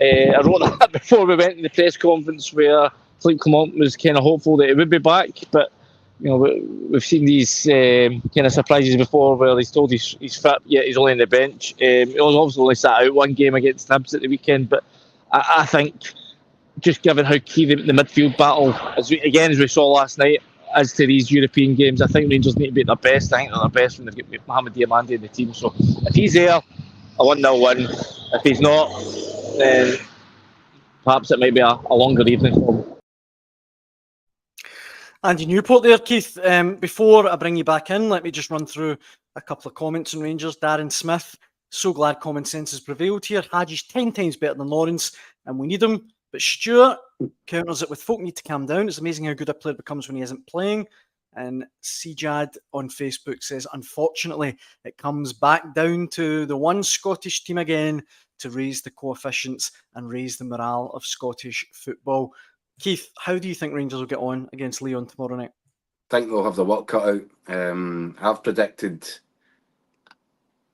I wrote that before we went to the press conference where Clint Clement was kind of hopeful that he would be back, but we've seen these kind of surprises before where he's told he's fit, yet he's only on the bench. He was obviously only sat out one game against Hibs at the weekend, but I think just given how key the midfield battle, as we saw last night, as to these European games, I think Rangers need to be at their best. I think they're their best when they've got Mohamed Diamande in the team. So if he's there, a 1-0 win. If he's not, then perhaps it might be a longer evening for him. Andy Newport there, Keith. Before I bring you back in, let me just run through a couple of comments on Rangers. Darren Smith, so glad common sense has prevailed here. Hadji's 10 times better than Lawrence, and we need him. But Stuart counters it with folk need to calm down. It's amazing how good a player becomes when he isn't playing. And Sejad on Facebook says, unfortunately, it comes back down to the one Scottish team again to raise the coefficients and raise the morale of Scottish football. Keith, how do you think Rangers will get on against Lyon tomorrow night? I think they'll have the work cut out. I predicted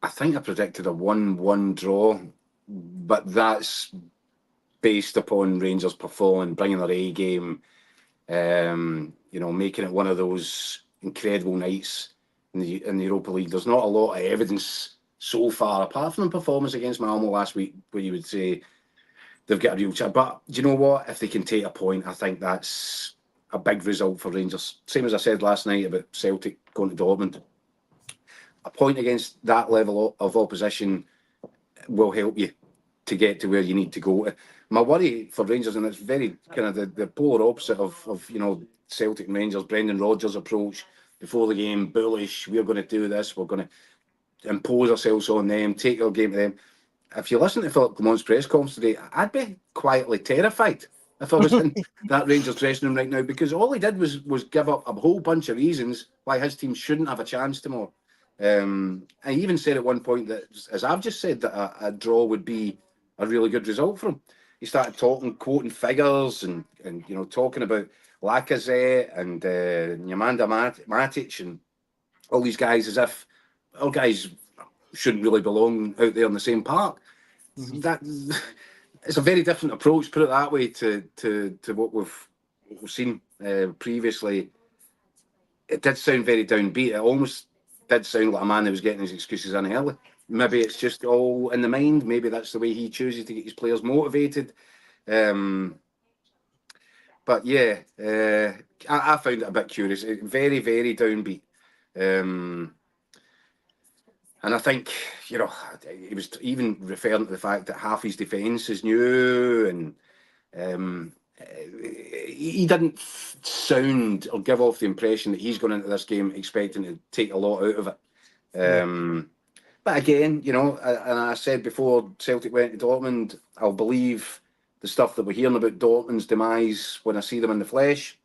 a 1-1 draw, but that's based upon Rangers performing, bringing their A game, making it one of those incredible nights in the Europa League. There's not a lot of evidence so far, apart from the performance against Malmo last week, where you would say they've got a real chance. But do you know what? If they can take a point, I think that's a big result for Rangers. Same as I said last night about Celtic going to Dortmund. A point against that level of opposition will help you to get to where you need to go. My worry for Rangers, and it's very kind of the polar opposite of Celtic and Rangers, Brendan Rodgers' approach before the game, bullish, we're going to do this, we're going to impose ourselves on them, take our game to them. If you listen to Philip Clement's press conference today, I'd be quietly terrified if I was in that Rangers dressing room right now, because all he did was give up a whole bunch of reasons why his team shouldn't have a chance tomorrow. I even said at one point that, as I've just said, that a draw would be a really good result for him. He started quoting figures and talking about Lacazette and Nemanja Matic and all these guys as if all guys shouldn't really belong out there in the same park. Mm-hmm. That it's a very different approach, put it that way, to what we've seen previously. It did sound very downbeat. It almost did sound like a man who was getting his excuses in early. Maybe it's just all in the mind. Maybe that's the way he chooses to get his players motivated. But yeah, I found it a bit curious. Very, very downbeat. And I think, he was even referring to the fact that half his defence is new, and he didn't sound or give off the impression that he's going into this game expecting to take a lot out of it. But again, and I said before Celtic went to Dortmund, I'll believe the stuff that we're hearing about Dortmund's demise when I see them in the flesh.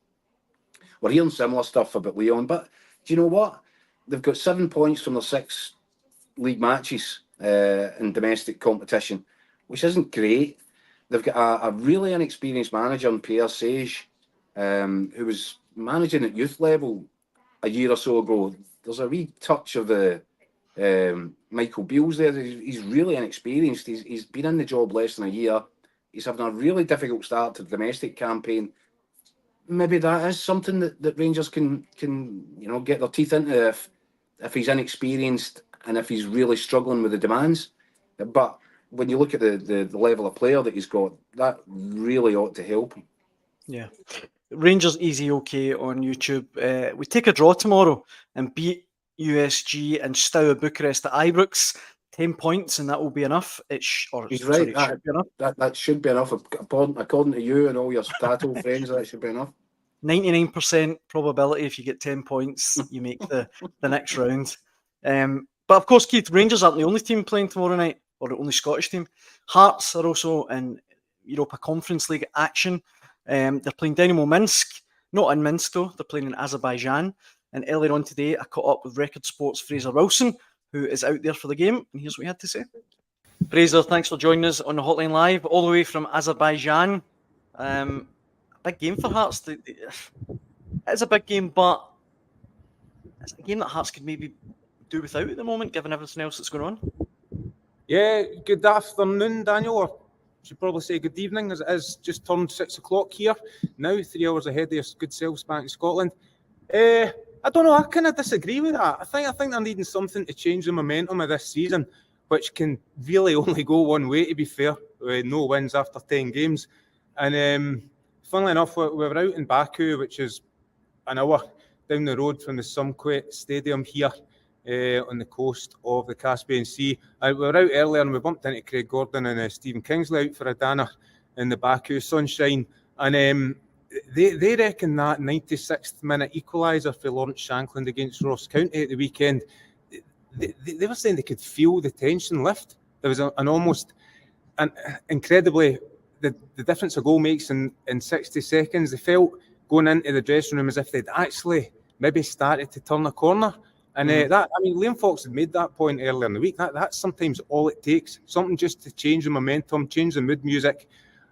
We're hearing similar stuff about Lyon, but do you know what? They've got 7 points from their 6 league matches in domestic competition, which isn't great. They've got a really inexperienced manager in Pierre Sage, who was managing at youth level a year or so ago. There's a wee touch of the Michael Beale's there. He's really inexperienced. He's been in the job less than a year. He's having a really difficult start to the domestic campaign. Maybe that is something that Rangers can get their teeth into if he's inexperienced and if he's really struggling with the demands. But when you look at the level of player that he's got, that really ought to help him. Yeah. Rangers easy okay on YouTube. We take a draw tomorrow and beat USG and Steaua Bucharest at Ibrox. 10 points and that will be enough. He's right. That should be enough. According to you and all your Stato friends, that should be enough. 99% probability if you get 10 points, you make the next round. But of course, Keith, Rangers aren't the only team playing tomorrow night, or the only Scottish team. Hearts are also in Europa Conference League action. They're playing Dinamo Minsk, not in Minsk though, they're playing in Azerbaijan. And earlier on today, I caught up with Record Sports' Fraser Wilson, who is out there for the game, and here's what he had to say. Fraser, thanks for joining us on the Hotline Live, all the way from Azerbaijan. A big game for Hearts. It's a big game, but it's a game that Hearts could maybe do without at the moment, given everything else that's going on. Yeah, good afternoon, Daniel, or I should probably say good evening, as it is just turned 6 o'clock here now, 3 hours ahead of your good selves back in Scotland. I don't know, I kind of disagree with that. I think they're needing something to change the momentum of this season, which can really only go one way, to be fair, with no wins after 10 games. And funnily enough, we were out in Baku, which is an hour down the road from the Sumquat Stadium here on the coast of the Caspian Sea. We were out earlier and we bumped into Craig Gordon and Stephen Kingsley out for a dinner in the Baku sunshine. And they reckon that 96th minute equaliser for Lawrence Shankland against Ross County at the weekend, they were saying they could feel the tension lift. There was an incredibly, the difference a goal makes in 60 seconds. They felt going into the dressing room as if they'd actually maybe started to turn a corner. And Liam Fox had made that point earlier in the week. That's sometimes all it takes. Something just to change the momentum, change the mood music.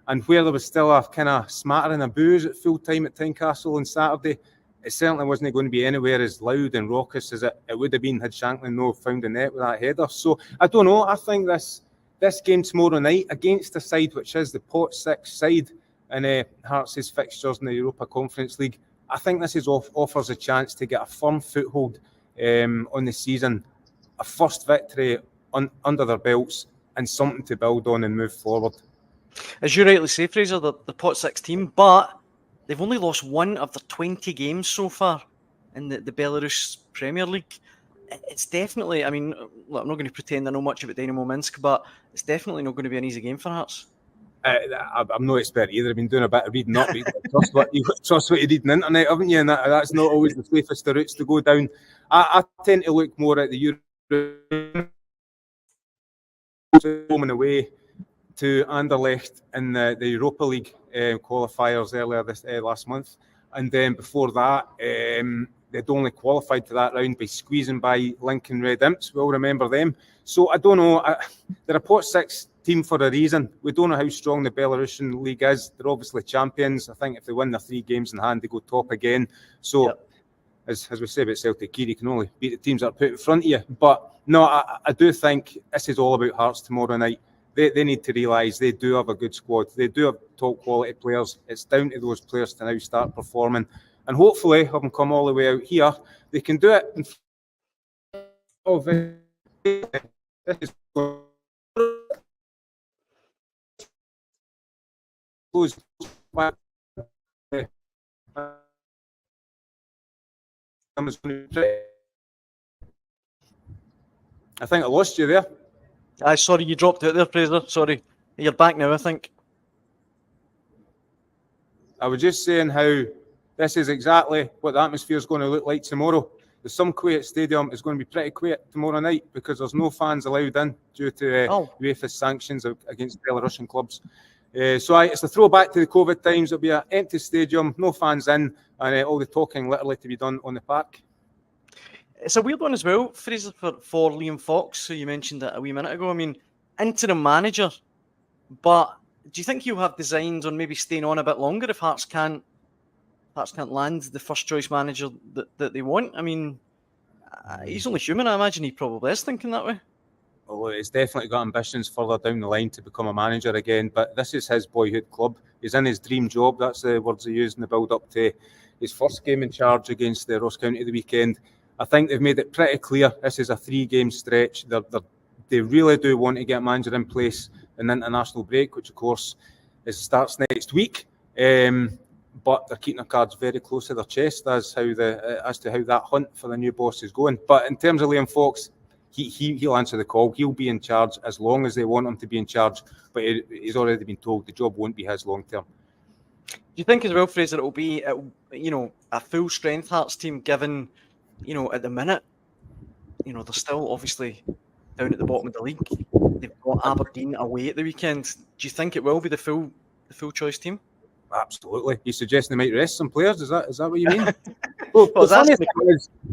And where there was still a kind of smattering of boos at full time at Tynecastle on Saturday, it certainly wasn't going to be anywhere as loud and raucous as it would have been had Shankland no found the net with that header. So I don't know. I think this game tomorrow night against a side which is the pot 6 side in Hearts' fixtures in the Europa Conference League, I think this offers a chance to get a firm foothold on the season, a first victory under their belts, and something to build on and move forward. As you rightly say, Fraser, the pot 6 team, but they've only lost 1 of their 20 games so far in the Belarus Premier League. It's definitely, I'm not going to pretend I know much about Dinamo Minsk, but it's definitely not going to be an easy game for Hearts. I'm no expert either. I've been doing a bit of reading up. Trust what you read on the internet, haven't you? And that's not always the safest of routes to go down. I tend to look more at the Euro home and away to Anderlecht in the Europa League qualifiers earlier this last month, and then before that they'd only qualified to that round by squeezing by Lincoln Red Imps. We all remember them. So I don't know. They're a pot 6 team for a reason. We don't know how strong the Belarusian league is. They're obviously champions. I think if they win their 3 games in hand, they go top again. So. Yep. As we say about Celtic, you can only beat the teams that are put in front of you. But no, I do think this is all about Hearts tomorrow night. They need to realise they do have a good squad. They do have top quality players. It's down to those players to now start performing. And hopefully, having come all the way out here, they can do it. is going to be pretty. I think I lost you there. Sorry, you dropped out there, Fraser. Sorry. You're back now, I think. I was just saying how this is exactly what the atmosphere is going to look like tomorrow. The Some Quiet Stadium is going to be pretty quiet tomorrow night because there's no fans allowed in due to UEFA sanctions against Belarusian clubs. So it's a throwback to the COVID times. It'll be an empty stadium, no fans in, and all the talking literally to be done on the park. It's a weird one as well, Fraser, for Liam Fox, who you mentioned that a wee minute ago. I mean, interim manager, but do you think he'll have designs on maybe staying on a bit longer if Hearts can't land the first choice manager that they want? I mean, he's only human. I imagine he probably is thinking that way. Well, he's definitely got ambitions further down the line to become a manager again, but this is his boyhood club. He's in his dream job. That's the words he used in the build-up to his first game in charge against the Ross County the weekend. I think they've made it pretty clear this is a 3-game stretch. They really do want to get a manager in place in the international break, which of course starts next week. But they're keeping their cards very close to their chest as to how that hunt for the new boss is going. But in terms of Liam Fox, he'll answer the call. He'll be in charge as long as they want him to be in charge. But he's already been told the job won't be his long term. Do you think as well, Fraser, it'll be a full strength Hearts team given? At the minute, they're still obviously down at the bottom of the league. They've got Aberdeen away at the weekend. Do you think it will be the full choice team? Absolutely. You're suggesting they might rest some players? Is that what you mean? Well,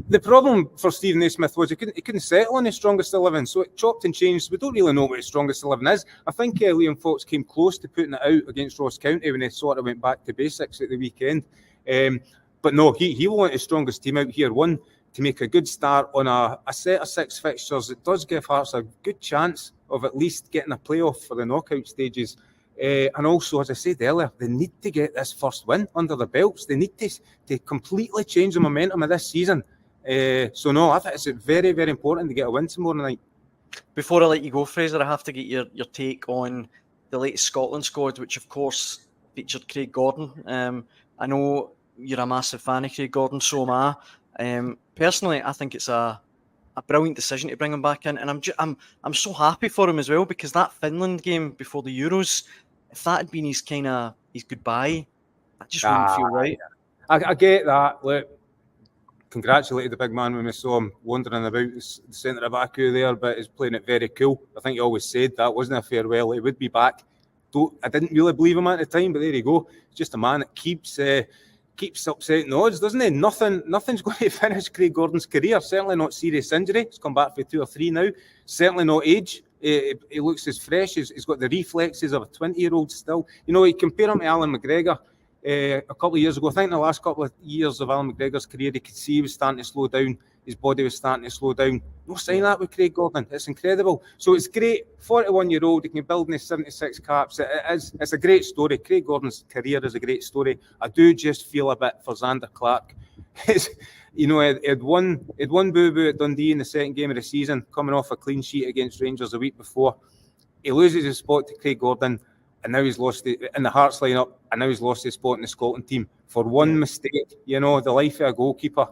the problem for Stephen A. Smith was he couldn't settle on his strongest 11, so it chopped and changed. We don't really know what his strongest 11 is. I think Liam Fox came close to putting it out against Ross County when he sort of went back to basics at the weekend. But no, he will want his strongest team out here. One, to make a good start on a set of 6 fixtures. It does give Hearts a good chance of at least getting a playoff for the knockout stages. And also, as I said earlier, they need to get this first win under the belts. They need to completely change the momentum of this season. So no, I think it's very, very important to get a win tomorrow night. Before I let you go, Fraser, I have to get your take on the latest Scotland squad, which of course featured Craig Gordon. I know you're a massive fan of Craig Gordon, so am I. Personally, I think it's a brilliant decision to bring him back in, and I'm so happy for him as well, because that Finland game before the Euros, if that had been his goodbye, I just wouldn't feel right. I get that. Look, congratulated the big man when we saw him wandering about the centre of Baku there, but he's playing it very cool. I think he always said that wasn't a farewell. He would be back. I didn't really believe him at the time, but there you go. He's just a man that keeps upsetting the odds, doesn't he? Nothing's going to finish Craig Gordon's career. Certainly not serious injury. He's come back for 2 or 3 now. Certainly not age. He looks as fresh. He's got the reflexes of a 20-year-old still. You compare him to Alan McGregor a couple of years ago. I think in the last couple of years of Alan McGregor's career, he could see he was starting to slow down. His body was starting to slow down. No sign of that with Craig Gordon. It's incredible. So it's great. 41-year-old, he can build in his 76 caps. It's a great story. Craig Gordon's career is a great story. I do just feel a bit for Xander Clark. He had one boo-boo at Dundee in the second game of the season, coming off a clean sheet against Rangers a week before. He loses his spot to Craig Gordon, and now he's lost it in the Hearts lineup, and now he's lost his spot in the Scotland team for one mistake. The life of a goalkeeper,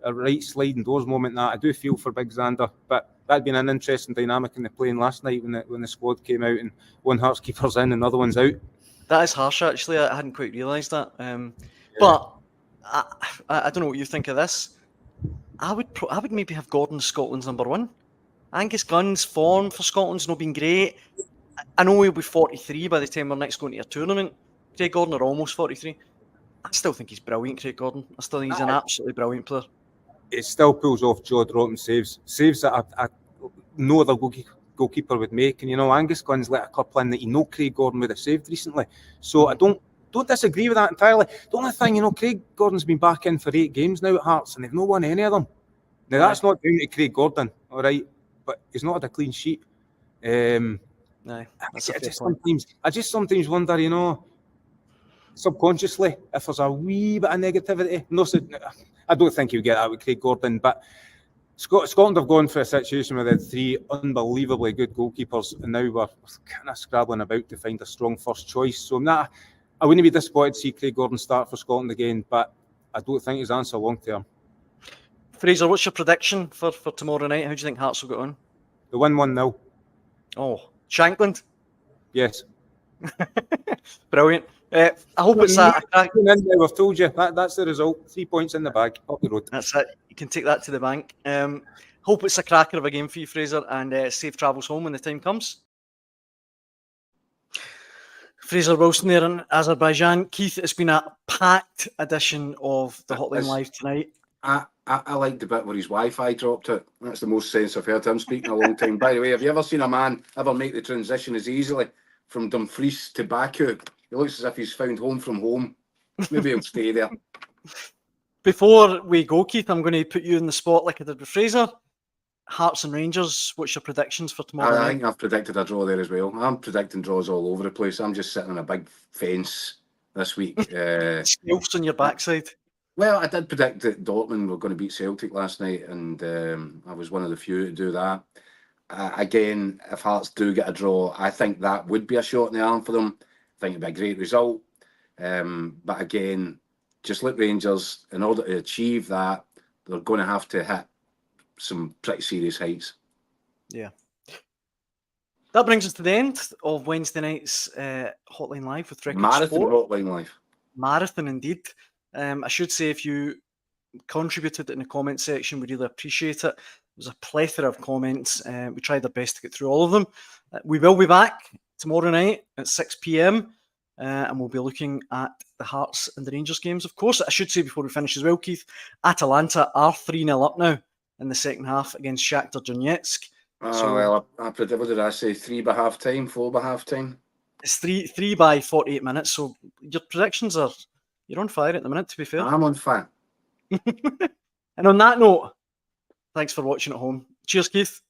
a right sliding doors moment. That I do feel for Big Xander, but that'd been an interesting dynamic in the playing last night when the squad came out and one Hearts keeper's in and the other one's out. That is harsh, actually. I hadn't quite realised that. But I don't know what you think of this. I would maybe have Gordon Scotland's number 1. Angus Gunn's form for Scotland's not been great. I know he'll be 43 by the time we're next going to a tournament. Craig Gordon are almost 43. I still think he's brilliant, Craig Gordon. I still think he's an absolutely brilliant player. It still pulls off jaw-dropping saves that no other goalkeeper would make. And Angus Gunn's let a couple in that Craig Gordon would have saved recently. So I don't disagree with that entirely. The only thing, Craig Gordon's been back in for 8 games now at Hearts, and they've not won any of them. Now that's not down to Craig Gordon, all right, but he's not had a clean sheet. I just sometimes wonder, subconsciously, if there's a wee bit of negativity. No, I don't think he'll get that with Craig Gordon, but Scotland have gone for a situation where they had 3 unbelievably good goalkeepers, and now we're kind of scrabbling about to find a strong first choice. So I wouldn't be disappointed to see Craig Gordon start for Scotland again, but I don't think his answer long term. Fraser, what's your prediction for tomorrow night? How do you think Hearts will get on? The win 1-0. Oh, Shankland. Yes. Brilliant. I hope it's a crack. I've told you that's the result. 3 points in the bag, up the road. That's it. You can take that to the bank. Hope it's a cracker of a game for you, Fraser, and safe travels home when the time comes. Fraser Wilson there in Azerbaijan. Keith, it's been a packed edition of the Hotline Live tonight. I like the bit where his Wi-Fi dropped it. That's the most sense I've heard him speak in a long time. By the way, have you ever seen a man ever make the transition as easily from Dumfries to Baku? He looks as if he's found home from home. Maybe he'll stay there. Before we go, Keith, I'm going to put you in the spot like I did with Fraser. Hearts and Rangers, what's your predictions for tomorrow I night? think I've predicted a draw there as well. I'm predicting draws all over the place. I'm just sitting on a big fence this week. Scalps on your backside. Well, I did predict that Dortmund were going to beat Celtic last night, and I was one of the few to do that. Again, if Hearts do get a draw, I think that would be a shot in the arm for them. I think it'd be a great result. But again, just like Rangers, in order to achieve that, they're going to have to hit some pretty serious heights. Yeah. That brings us to the end of Wednesday night's Hotline Live with Record Marathon Sport. Hotline Live. Marathon indeed. I should say, if you contributed in the comment section, we really appreciate it. There was a plethora of comments. We tried our best to get through all of them. We will be back tomorrow night at 6 p.m. And we'll be looking at the Hearts and the Rangers games, of course. I should say before we finish as well, Keith, Atalanta are 3-0 up now in the second half against Shakhtar Donetsk. Well, I predicted, what did I say? 3 by half time, 4 by half time? It's three by 48 minutes. So your predictions are, you're on fire at the minute, to be fair. I'm on fire. And on that note, thanks for watching at home. Cheers, Keith.